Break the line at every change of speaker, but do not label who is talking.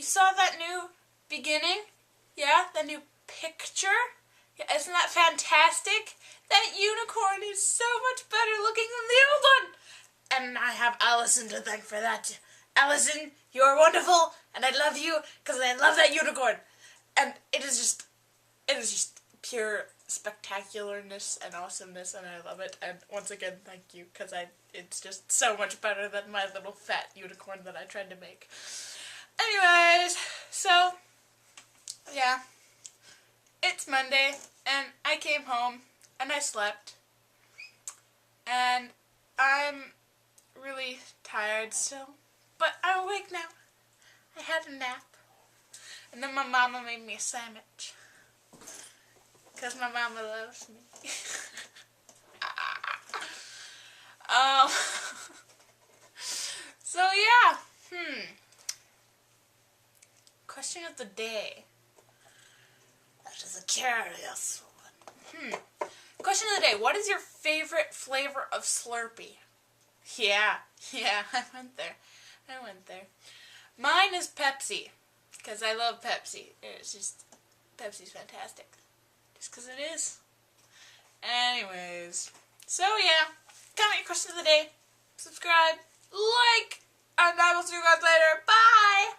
saw that new beginning? Yeah, the new picture? Yeah, isn't that fantastic? That unicorn is so much better looking than the old one. And I have Allison to thank for that. Allison, you are wonderful, and I love you because I love that unicorn. And it is just pure spectacularness and awesomeness, and I love it. And once again, thank you, because it's just so much better than my little fat unicorn that I tried to make. Anyways, so yeah, it's Monday, and I came home and I slept, and I'm really tired still, but I'm awake now. I had a nap, and then my mama made me a sandwich, because my mama loves me. So yeah, question of the day. That is a curious one. Question of the day, what is your favorite flavor of Slurpee? Yeah, I went there. Mine is Pepsi, because I love Pepsi. It's just, Pepsi's fantastic. Just because it is. Anyways, so yeah, comment your question of the day, subscribe, like, and I will see you guys later. Bye!